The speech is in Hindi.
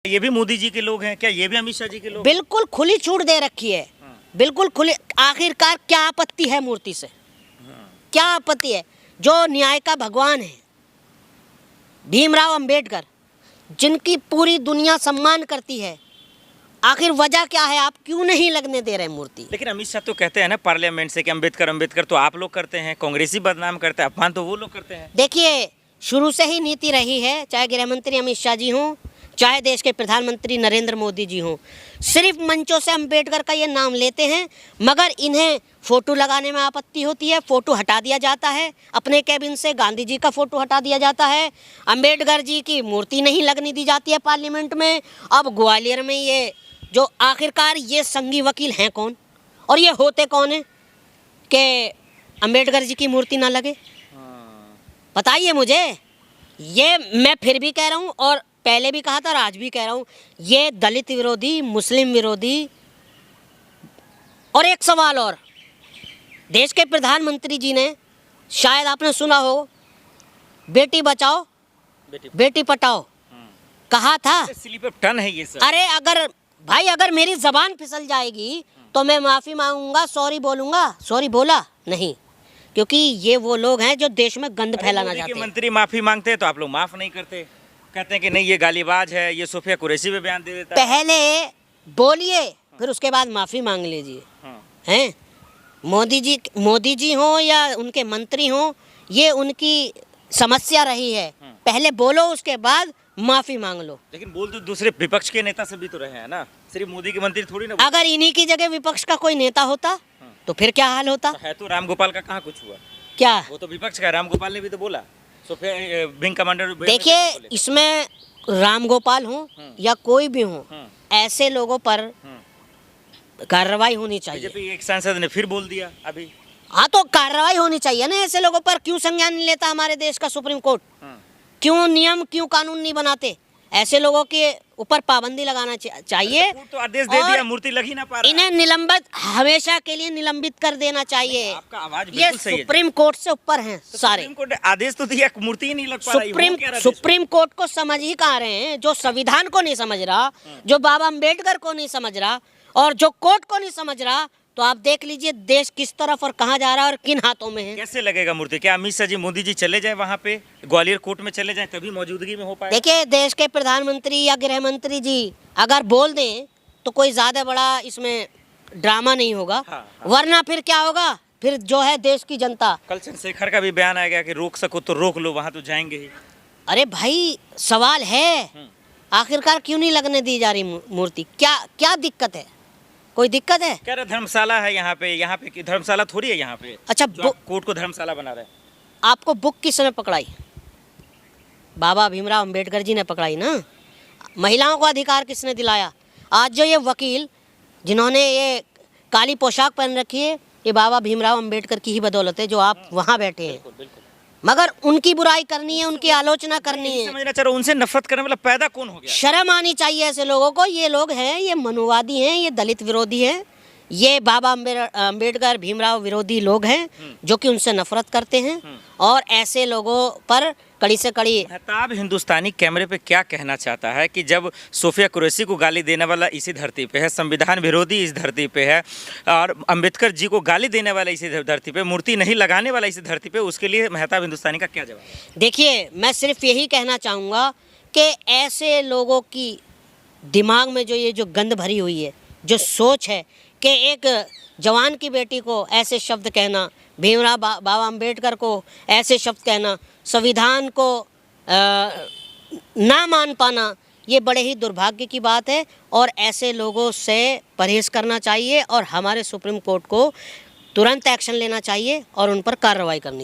ये भी मोदी जी के लोग हैं क्या? ये भी अमित शाह जी के लोग? बिल्कुल खुली छूट दे रखी है, बिल्कुल खुली। आखिरकार क्या आपत्ति है मूर्ति से? क्या आपत्ति है? जो न्याय का भगवान है भीमराव अंबेडकर, जिनकी पूरी दुनिया सम्मान करती है, आखिर वजह क्या है? आप क्यों नहीं लगने दे रहे मूर्ति? लेकिन अमित शाह तो कहते हैं ना पार्लियामेंट से कि अंबेडकर अंबेडकर, तो आप लोग करते हैं, कांग्रेसी बदनाम करते हैं, अपमान तो वो लोग करते हैं। देखिए, शुरू से ही नीति रही है, चाहे गृह मंत्री अमित शाह जी हों, चाहे देश के प्रधानमंत्री नरेंद्र मोदी जी हों, सिर्फ मंचों से अंबेडकर का ये नाम लेते हैं, मगर इन्हें फ़ोटो लगाने में आपत्ति होती है, फ़ोटो हटा दिया जाता है। अपने कैबिन से गांधी जी का फ़ोटो हटा दिया जाता है, अंबेडकर जी की मूर्ति नहीं लगने दी जाती है पार्लियामेंट में। अब ग्वालियर में ये जो आखिरकार ये संघी वकील हैं कौन, और ये होते कौन हैं कि अंबेडकर जी की मूर्ति ना लगे? बताइए मुझे। ये मैं फिर भी कह रहा हूँ, और पहले भी कहा था और आज भी कह रहा हूँ, ये दलित विरोधी, मुस्लिम विरोधी। और एक सवाल और, देश के प्रधानमंत्री जी ने, शायद आपने सुना हो, बेटी बचाओ बेटी पटाओ कहा था। स्लीपर टन है ये सब। अरे अगर भाई, अगर मेरी जबान फिसल जाएगी तो मैं माफ़ी मांगूंगा, सॉरी बोलूंगा। सॉरी बोला नहीं, क्योंकि ये वो लोग हैं जो देश में गंद फैलाना चाहते हैं। मंत्री माफी मांगते हैं तो आप लोग माफ नहीं करते, कहते हैं कि नहीं ये गालीबाज है, ये सोफिया कुरैशी पे बयान दे देता है। पहले बोलिए, फिर उसके बाद माफ़ी मांग लीजिए। हैं मोदी जी हों या उनके मंत्री हों, ये उनकी समस्या रही है। पहले बोलो, उसके बाद माफ़ी मांग लो। लेकिन बोल तो दूसरे विपक्ष के नेता से भी तो रहे हैं ना, सिर्फ मोदी के मंत्री थोड़ी ना। अगर इन्हीं की जगह विपक्ष का कोई नेता होता तो फिर क्या हाल होता? है तो रामगोपाल का कहाँ कुछ हुआ? क्या वो तो विपक्ष का, रामगोपाल ने भी तो बोला, सोफिया विंग कमांडर। देखिए, इसमें रामगोपाल हो या कोई भी हो, ऐसे लोगों पर कार्रवाई होनी चाहिए। बीजेपी एक सांसद ने फिर बोल दिया अभी। हाँ, तो कार्रवाई होनी चाहिए ना ऐसे लोगों पर। क्यों संज्ञान नहीं लेता हमारे देश का सुप्रीम कोर्ट? क्यों नियम, क्यों कानून नहीं बनाते? ऐसे लोगों के ऊपर पाबंदी लगाना चाहिए। तो आदेश दे दिया, मूर्ति लग ही ना पा रहा। इन्हें निलंबित, हमेशा के लिए निलंबित कर देना चाहिए। आपका आवाज ये बिल्कुल सही है। सुप्रीम कोर्ट से ऊपर हैं तो सारे। सुप्रीम कोर्ट ने आदेश तो दिया, मूर्ति ही नहीं लग पा रही। सुप्रीम कोर्ट को समझ ही कहाँ रहे हैं? जो संविधान को नहीं समझ रहा, जो बाबा अम्बेडकर को नहीं समझ रहा, और जो कोर्ट को नहीं समझ रहा, तो आप देख लीजिए देश किस तरफ और कहाँ जा रहा है और किन हाथों में है। कैसे लगेगा मूर्ति? क्या अमित शाह जी, मोदी जी चले जाए वहाँ पे, ग्वालियर कोर्ट में चले जाए, तभी मौजूदगी में हो पाए? देखिए, देश के प्रधानमंत्री या गृह मंत्री जी अगर बोल दें तो कोई ज्यादा बड़ा इसमें ड्रामा नहीं होगा। वरना फिर क्या होगा? फिर जो है देश की जनता। कल चंद्रशेखर का भी बयान आ गया कि रोक सको तो रोक लो, वहाँ तो जाएंगे ही। अरे भाई, सवाल है आखिरकार क्यों नहीं लगने दी जा रही मूर्ति? क्या दिक्कत है? कोई दिक्कत है? कह रहे धर्मशाला है यहाँ पे धर्मशाला थोड़ी है यहाँ पे। अच्छा, कोर्ट को धर्मशाला बना रहे हैं। आपको बुक किसने पकड़ाई? बाबा भीमराव अंबेडकर जी ने पकड़ाई ना। महिलाओं को अधिकार किसने दिलाया? आज जो ये वकील जिन्होंने ये काली पोशाक पहन रखी है, ये बाबा भीमराव अंबेडकर की ही बदौलत है जो आप वहाँ बैठे हैं। बिल्कुल। मगर उनकी बुराई करनी है, उनकी आलोचना करनी है। समझना चाह रहा हूं, उनसे नफरत करने वाला पैदा कौन हो गया? शर्म आनी चाहिए ऐसे लोगों को। ये लोग हैं, ये मनुवादी हैं, ये दलित विरोधी हैं, ये बाबा अंबेडकर भीमराव विरोधी लोग हैं जो कि उनसे नफरत करते हैं। और ऐसे लोगों पर कड़ी से कड़ी। मेहताब हिंदुस्तानी कैमरे पे क्या कहना चाहता है कि जब सोफिया कुरैशी को गाली देने वाला इसी धरती पे है, संविधान विरोधी इस धरती पे है, और अंबेडकर जी को गाली देने वाला इसी धरती पे, मूर्ति नहीं लगाने वाला इसी धरती पे, उसके लिए मेहताब हिंदुस्तानी का क्या जवाब? देखिए, मैं सिर्फ यही कहना चाहूँगा कि ऐसे लोगों की दिमाग में जो गंद भरी हुई है, जो सोच है कि एक जवान की बेटी को ऐसे शब्द कहना, भीमराव बाबा अंबेडकर को ऐसे शब्द कहना, संविधान को ना मान पाना, ये बड़े ही दुर्भाग्य की बात है। और ऐसे लोगों से परहेज़ करना चाहिए और हमारे सुप्रीम कोर्ट को तुरंत एक्शन लेना चाहिए और उन पर कार्रवाई करनी चाहिए।